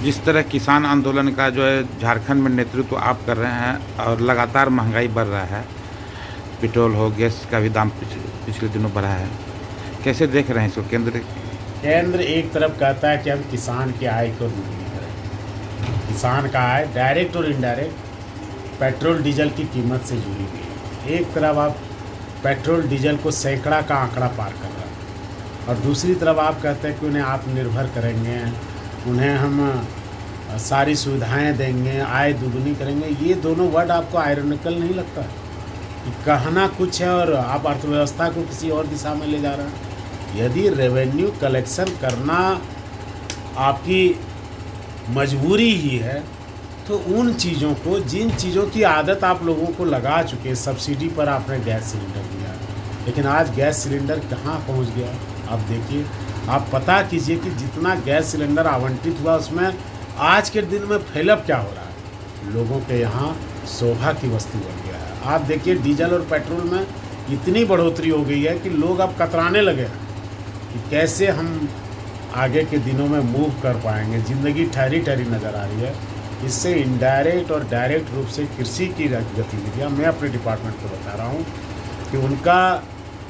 जिस तरह किसान आंदोलन का जो है झारखंड में नेतृत्व आप कर रहे हैं और लगातार महंगाई बढ़ रहा है, पेट्रोल हो, गैस का भी दाम पिछले दिनों बढ़ा है, कैसे देख रहे हैं इसको? केंद्र एक तरफ कहता है कि हम किसान की आय को दुगनी करेंगे। किसान का आय डायरेक्ट और इनडायरेक्ट पेट्रोल डीजल की कीमत से जुड़ी हुई है। एक तरफ आप पेट्रोल डीजल को सैकड़ा का आंकड़ा पार कर रहा है और दूसरी तरफ आप कहते हैं कि उन्हें आत्मनिर्भर करेंगे, उन्हें हम सारी सुविधाएं देंगे, आय दुगनी करेंगे। ये दोनों वर्ड आपको आयरनिकल नहीं लगता कि कहना कुछ है और आप अर्थव्यवस्था को किसी और दिशा में ले जा रहे हैं? यदि रेवेन्यू कलेक्शन करना आपकी मजबूरी ही है तो उन चीज़ों को, जिन चीज़ों की आदत आप लोगों को लगा चुके हैं, सब्सिडी पर आपने गैस सिलेंडर दिया, लेकिन आज गैस सिलेंडर कहाँ पहुँच गया? आप देखिए, आप पता कीजिए कि जितना गैस सिलेंडर आवंटित हुआ उसमें आज के दिन में फिलअप क्या हो रहा है? लोगों के यहाँ शोभा की वस्तु बन गया है। आप देखिए डीजल और पेट्रोल में इतनी बढ़ोतरी हो गई है कि लोग अब कतराने लगे हैं कि कैसे हम आगे के दिनों में मूव कर पाएंगे। ज़िंदगी ठहरी ठहरी नज़र आ रही है। इससे इनडायरेक्ट और डायरेक्ट रूप से कृषि की गतिविधियाँ, मैं अपने डिपार्टमेंट को बता रहा हूँ कि उनका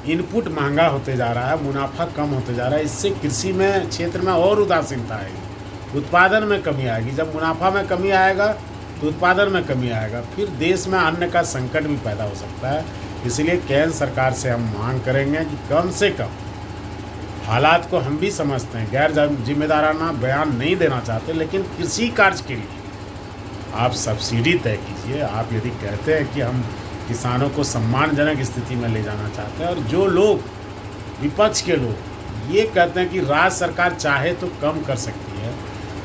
इनपुट महंगा होते जा रहा है, मुनाफा कम होते जा रहा है। इससे कृषि में क्षेत्र में और उदासीनता आएगी, उत्पादन में कमी आएगी। जब मुनाफा में कमी आएगा तो उत्पादन में कमी आएगा, फिर देश में अन्न का संकट भी पैदा हो सकता है। इसलिए केंद्र सरकार से हम मांग करेंगे कि कम से कम, हालात को हम भी समझते हैं, गैर जिम्मेदाराना बयान नहीं देना चाहते, लेकिन कृषि कार्य के लिए आप सब्सिडी तय कीजिए। आप यदि कहते हैं कि हम किसानों को सम्मानजनक स्थिति में ले जाना चाहते हैं, और जो लोग, विपक्ष के लोग ये कहते हैं कि राज्य सरकार चाहे तो कम कर सकती है,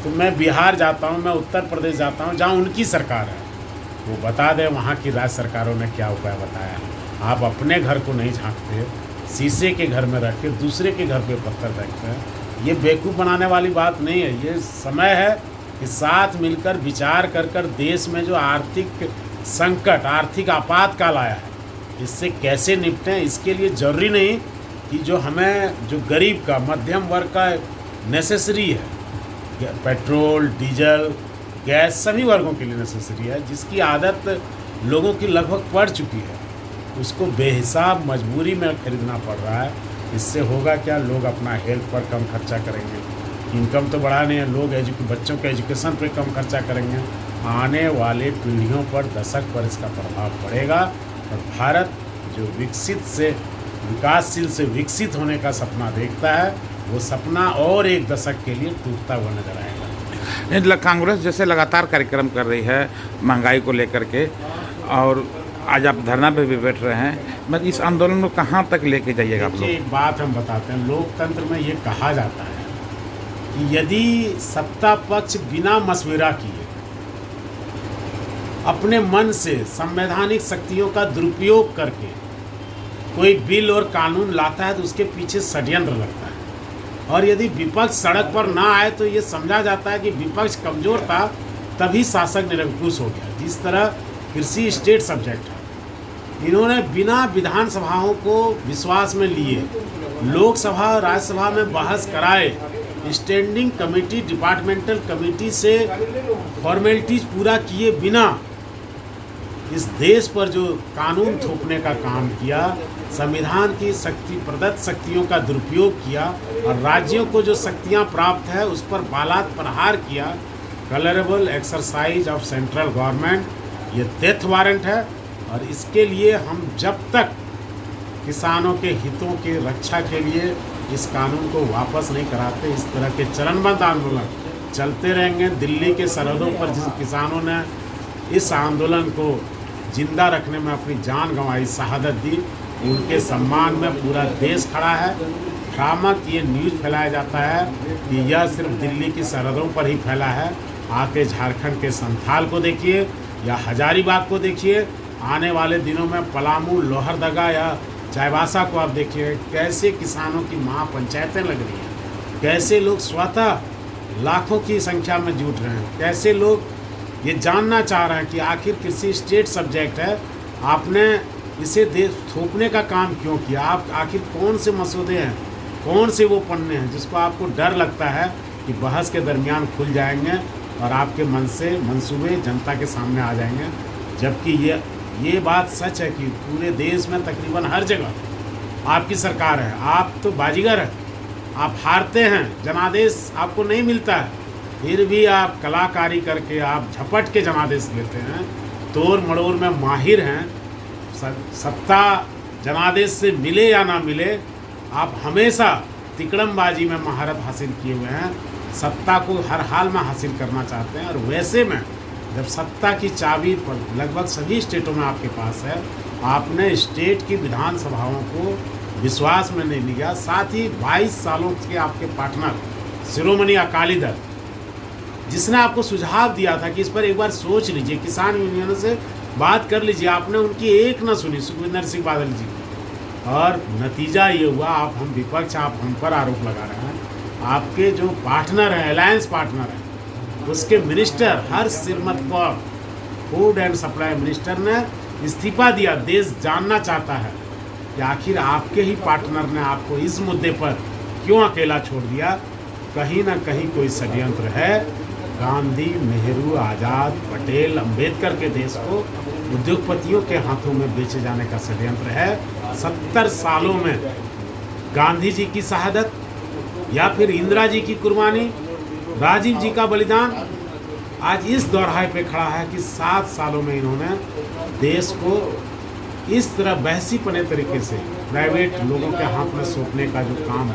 तो मैं बिहार जाता हूँ, मैं उत्तर प्रदेश जाता हूँ जहाँ उनकी सरकार है, वो बता दें वहाँ की राज्य सरकारों ने क्या उपाय बताया है। आप अपने घर को नहीं झांकते, शीशे के घर में रख के दूसरे के घर पे पत्थर फेंकते हैं। ये बेवकूफ़ बनाने वाली बात नहीं है। ये समय है कि साथ मिलकर विचार कर कर देश में जो आर्थिक संकट, आर्थिक आपातकाल आया है, इससे कैसे निपटें। इसके लिए ज़रूरी नहीं कि जो हमें, जो गरीब का, मध्यम वर्ग का नेसेसरी है, पेट्रोल, डीजल, गैस सभी वर्गों के लिए नेसेसरी है, जिसकी आदत लोगों की लगभग पड़ चुकी है, उसको बेहिसाब मजबूरी में खरीदना पड़ रहा है। इससे होगा क्या? लोग अपना हेल्थ पर कम खर्चा करेंगे, इनकम तो बढ़ाने हैं, लोग बच्चों के एजुकेशन पर कम खर्चा करेंगे। आने वाले पीढ़ियों पर, दशक पर इसका प्रभाव पड़ेगा और भारत जो विकसित से, विकासशील से विकसित होने का सपना देखता है, वो सपना और एक दशक के लिए टूटता हुआ नजर आएगा। कांग्रेस जैसे लगातार कार्यक्रम कर रही है महंगाई को लेकर के, और आज आप धरना पे भी बैठ रहे हैं, मतलब इस आंदोलन को कहाँ तक लेके जाइएगा आप लोग? एक बात हम बताते हैं, लोकतंत्र में ये कहा जाता है कि यदि सत्ता पक्ष बिना मशविरा किए अपने मन से संवैधानिक शक्तियों का दुरुपयोग करके कोई बिल और कानून लाता है तो उसके पीछे षड्यंत्र लगता है। और यदि विपक्ष सड़क पर ना आए तो ये समझा जाता है कि विपक्ष कमज़ोर था, तभी शासक निरंकुश हो गया। जिस तरह कृषि स्टेट सब्जेक्ट है, इन्होंने बिना विधानसभाओं को विश्वास में लिए, लोकसभा और राज्यसभा में बहस कराए, स्टैंडिंग कमेटी, डिपार्टमेंटल कमेटी से फॉर्मेलिटीज पूरा किए बिना इस देश पर जो कानून थोपने का काम किया, संविधान की शक्ति, प्रदत्त शक्तियों का दुरुपयोग किया और राज्यों को जो शक्तियां प्राप्त है उस पर बालात प्रहार किया, colourable exercise of central government, ये डेथ वारंट है। और इसके लिए हम जब तक किसानों के हितों की रक्षा के लिए इस कानून को वापस नहीं कराते, इस तरह के चरणबद्ध आंदोलन चलते रहेंगे। दिल्ली के सरहदों पर जिन किसानों ने इस आंदोलन को जिंदा रखने में अपनी जान गंवाई, शहादत दी, उनके सम्मान में पूरा देश खड़ा है। भ्रामक ये न्यूज़ फैलाया जाता है कि यह सिर्फ दिल्ली की सरहदों पर ही फैला है। आके झारखंड के संथाल को देखिए या हजारीबाग को देखिए, आने वाले दिनों में पलामू, लोहरदगा या चाईबासा को आप देखिए, कैसे किसानों की महापंचायतें लग रही हैं, कैसे लोग स्वतः लाखों की संख्या में जुट रहे हैं, कैसे लोग ये जानना चाह रहे हैं कि आखिर कृषि स्टेट सब्जेक्ट है, आपने इसे देश थोपने का काम क्यों किया। आप आखिर कौन से मसौदे हैं, कौन से वो पन्ने हैं जिसको आपको डर लगता है कि बहस के दरमियान खुल जाएंगे और आपके मन से मंसूबे जनता के सामने आ जाएंगे। जबकि ये बात सच है कि पूरे देश में तकरीबन हर जगह आपकी सरकार है, आप तो बाजीगर हैं, आप हारते हैं, जनादेश आपको नहीं मिलता है, फिर भी आप कलाकारी करके आप झपट के जनादेश लेते हैं, तोड़ मड़ोड़ में माहिर हैं। सत्ता जनादेश से मिले या ना मिले, आप हमेशा तिकड़मबाजी में महारत हासिल किए हुए हैं, सत्ता को हर हाल में हासिल करना चाहते हैं। और वैसे में जब सत्ता की चाबी लगभग सभी स्टेटों में आपके पास है, आपने स्टेट की विधानसभाओं को विश्वास में नहीं लिया। साथ ही 22 सालों के आपके पार्टनर शिरोमणि अकाली दल, जिसने आपको सुझाव दिया था कि इस पर एक बार सोच लीजिए, किसान यूनियनों से बात कर लीजिए, आपने उनकी एक न सुनी, सुखविंदर सिंह बादल जी। और नतीजा ये हुआ, आप हम विपक्ष, आप हम पर आरोप लगा रहे हैं, आपके जो पार्टनर हैं, अलायंस पार्टनर हैं, उसके minister Harsimrat Kaur, food and supply minister ने इस्तीफा दिया। देश जानना चाहता है कि आखिर आपके ही पार्टनर ने आपको इस मुद्दे पर क्यों अकेला छोड़ दिया। कहीं ना कहीं कोई षड्यंत्र है। गांधी, नेहरू, आज़ाद, पटेल, अंबेडकर के देश को उद्योगपतियों के हाथों में बेचे जाने का षड्यंत्र है। 70 सालों में गांधी जी की शहादत या फिर इंदिरा जी की कुर्बानी, राजीव जी का बलिदान आज इस दोहराए पे खड़ा है कि 7 सालों में इन्होंने देश को इस तरह बहसीपने तरीके से प्राइवेट लोगों के हाथ में सौंपने का जो काम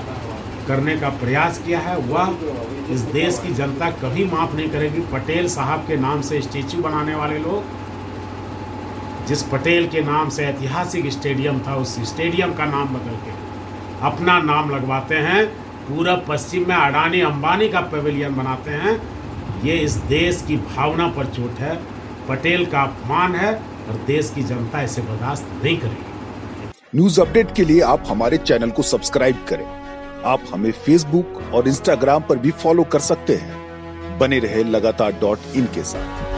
करने का प्रयास किया है, वह इस देश की जनता कभी माफ़ नहीं करेगी। पटेल साहब के नाम से स्टैचू बनाने वाले लोग, जिस पटेल के नाम से ऐतिहासिक स्टेडियम था, उस स्टेडियम का नाम बदल के अपना नाम लगवाते हैं। पूरब पश्चिम में अडानी अंबानी का पेविलियन बनाते हैं। ये इस देश की भावना पर चोट है, पटेल का अपमान है और देश की जनता इसे बर्दाश्त नहीं करेगी। न्यूज अपडेट के लिए आप हमारे चैनल को सब्सक्राइब करें। आप हमें फेसबुक और इंस्टाग्राम पर भी फॉलो कर सकते हैं। बने रहे लगातार .in के साथ।